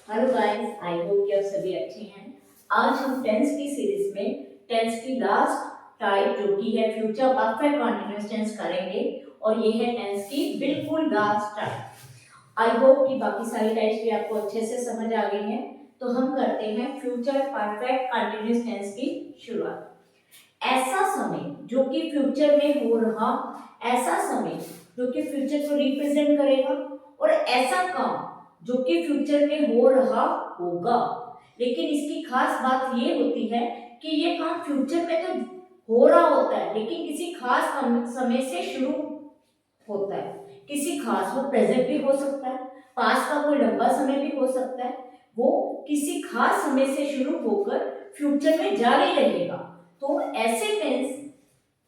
Hello guys, I hope कि आप सभी अच्छे हैं। आज हम टेंस की सीरीज में टेंस की लास्ट टाइप जो कि है फ्यूचर परफेक्ट कंटीन्यूअस टेंस करेंगे और ये है टेंस की बिल्कुल लास्ट टाइप। आई होप कि बाकी सारी टाइप्स भी आपको अच्छे से समझ आ गई हैं। तो हम करते हैं फ्यूचर परफेक्ट कंटीन्यूअस टेंस की शुरुआत। ऐसा समय जो कि फ्यूचर में हो रहा, ऐसा समय जो कि फ्यूचर को रिप्रेजेंट करेगा और ऐसा काम जो कि फ्यूचर में हो रहा होगा। लेकिन इसकी खास बात ये होती है कि ये काम फ्यूचर में तो हो रहा होता है लेकिन किसी खास समय से शुरू होता है। किसी खास, वो प्रेजेंट भी हो सकता है, पास का कोई लंबा समय भी हो सकता है। वो किसी खास समय से शुरू होकर फ्यूचर में जारी रहेगा। तो ऐसे टेंस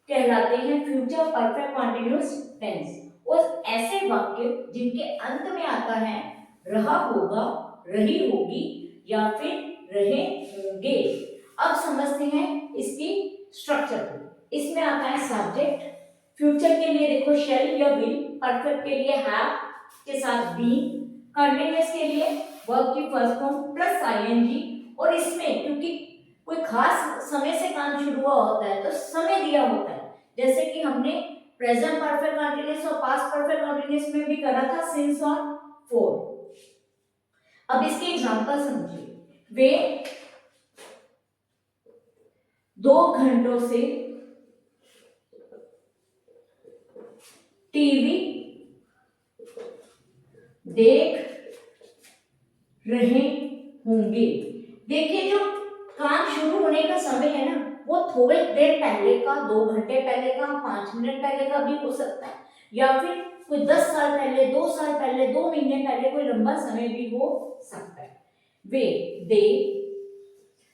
कहलाते हैं फ्यूचर परफेक्ट कंटीन्यूअस टेंस। और ऐसे वाक्य जिनके अंत में आता है रहा होगा, रही होगी या फिर रहे होंगे। अब समझते हैं इसकी स्ट्रक्चर को। इसमें आता है सब्जेक्ट। फ्यूचर के लिए देखो शैल या विल, परफेक्ट के लिए हैव के साथ बीइंग, कंटीन्यूअस के लिए वर्ब की फर्स्ट फॉर्म प्लस आईएनजी। और इसमें क्योंकि कोई खास समय से काम शुरू हुआ होता है तो समय दिया होता है, जैसे कि हमने प्रेजेंट परफेक्ट कंटीन्यूअस और पास्ट परफेक्ट कंटीन्यूअस में भी करा था सिंस और फोर। अब इसके एग्जांपल समझिए। वे 2 घंटों से टीवी देख रहे होंगे। देखिए, जो काम शुरू होने का समय है ना, वो थोड़ी देर पहले का, 2 घंटे पहले का, 5 मिनट पहले का भी हो सकता है, या फिर कोई 10 साल पहले, 2 साल पहले, 2 महीने पहले, कोई लंबा समय भी हो सकता है। वे,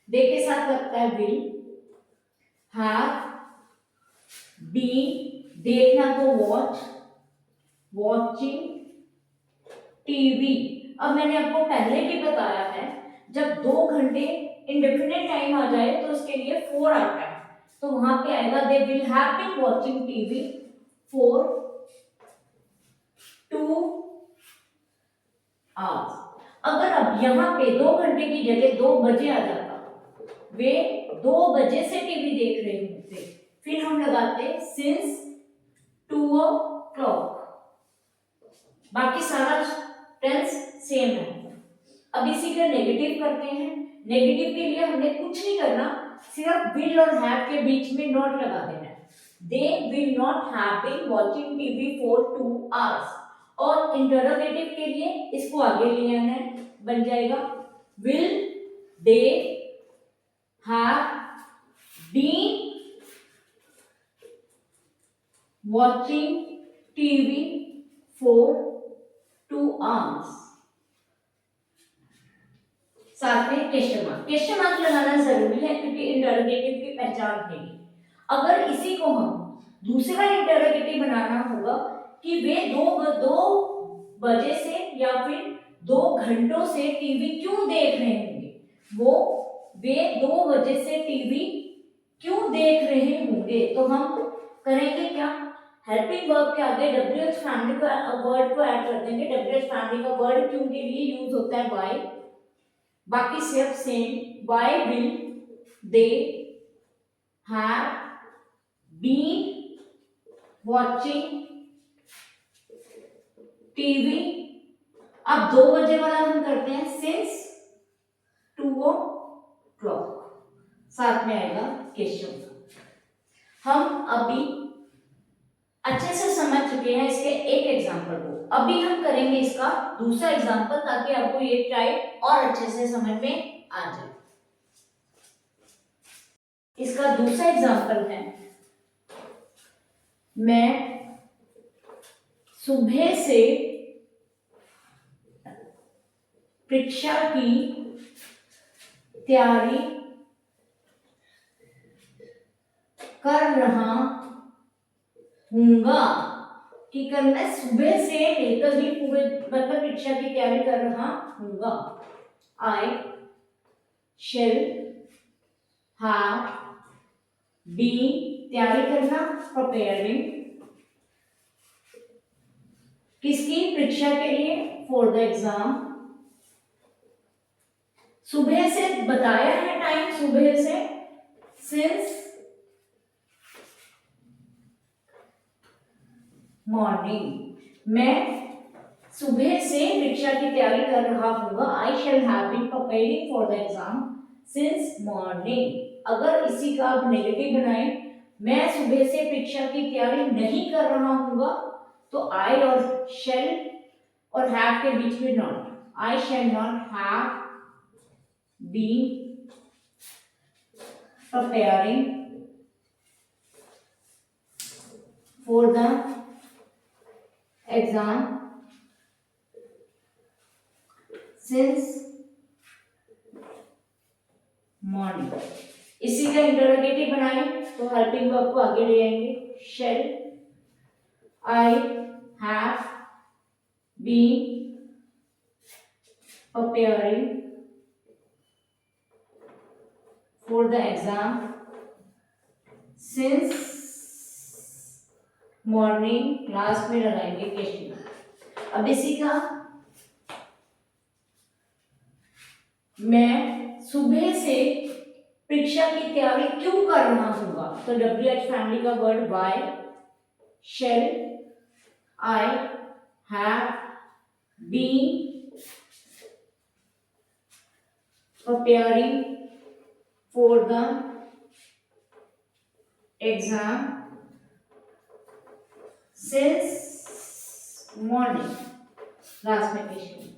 दे के साथ लगता है विल, हैव, बी, देखना तो वॉच, वॉचिंग टीवी। अब मैंने आपको पहले भी बताया है, जब 2 घंटे इंडेफिनिट टाइम आ जाए तो उसके लिए 4 आता है, तो वहां पे आएगा they will have been watching TV for 2 hours. अगर अब यहाँ पे 2 घंटे की जगह 2 बजे आ जाता, वे 2 बजे से टीवी देख रहे होते, फिर हम लगाते सिंस 2 o'clock। बाकी सारा टेंस सेम है। अब इसी का नेगेटिव करते हैं। नेगेटिव के लिए हमने कुछ नहीं करना, सिर्फ विल और हैव के बीच में नॉट लगा देना है। They will not have been watching TV for 2 hours. और इंटरोगेटिव के लिए इसको आगे ले आना है, बन जाएगा will they have been watching TV for 2 hours. साथ में क्वेश्चन मार्क लगाना जरूरी है क्योंकि इंटरोगेटिव की पहचान है। अगर इसी को हम दूसरा इंटरोगेटिव बनाना होगा कि वे 2 बजे से या फिर 2 घंटों से टीवी क्यों देख रहे होंगे, वो वे 2 बजे से टीवी क्यों देख रहे होंगे, तो हम करेंगे क्या, हेल्पिंग वर्ब के आगे WH फैमिली का वर्ड को ऐड कर देंगे। WH फैमिली का वर्ड क्यों के लिए यूज होता है, वाई। बाकी सिर्फ same, why will they have been watching TV. अब 2 बजे वाला हम करते हैं सिंस 2 o'clock, साथ में आएगा केशव। हम अभी अच्छे से समझ चुके हैं इसके एक एग्जांपल को। अभी हम करेंगे इसका दूसरा एग्जांपल ताकि आपको ये टाइप और अच्छे से समझ में आ जाए। इसका दूसरा एग्जांपल है, मैं सुबह से परीक्षा की तैयारी कर रहा हूँगा। कि करना है, सुबह से लेकर ही पूरे मतलब परीक्षा की तैयारी कर रहा हूँगा। आई शेल हैव बीन, तैयारी करना, प्रिपेयरिंग, किसकी, परीक्षा के लिए, फॉर द एग्जाम। सुबह से बताया है टाइम, सुबह से, सिंस मॉर्निंग। मैं सुबह से परीक्षा की तैयारी कर रहा हूँ। I shall have been preparing for the exam since morning. अगर इसी का आप नेगेटिव बनाए, मैं सुबह से परीक्षा की तैयारी नहीं कर रहा हूँ, तो आई और शैल और हैव के बीच में not, I shall not have been preparing for the exam since morning। इसी का इंटरोगेटिव बनाए तो हेल्पिंग वर्ब को आगे ले आएंगे। Shall I have been preparing for the exam since morning। Last में लगाएंगे क्वेश्चन। अब इसी का मैं सुबह से परीक्षा की तैयारी क्यों कर रहा हूँ, तो WH फैमिली का word why, shall I have been preparing for the exam since morning। Last में question,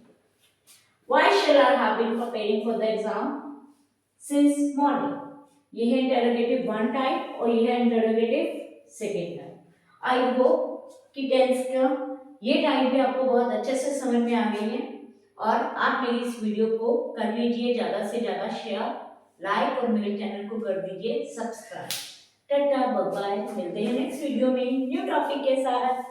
why shall I have been preparing for the exam since morning। ये है इंटरोगेटिव वन टाइप और ये है interrogative second type. I hope कि tense का ये type भी आपको बहुत अच्छे से समझ में आ गई है, और आप मेरी इस वीडियो को कर लीजिए ज़्यादा से ज़्यादा शेयर, लाइक और मेरे चैनल को कर दीजिए सब्सक्राइब। टाटा बाय बाय, मिलते हैं नेक्स्ट वीडियो में न्यू टॉपिक के साथ।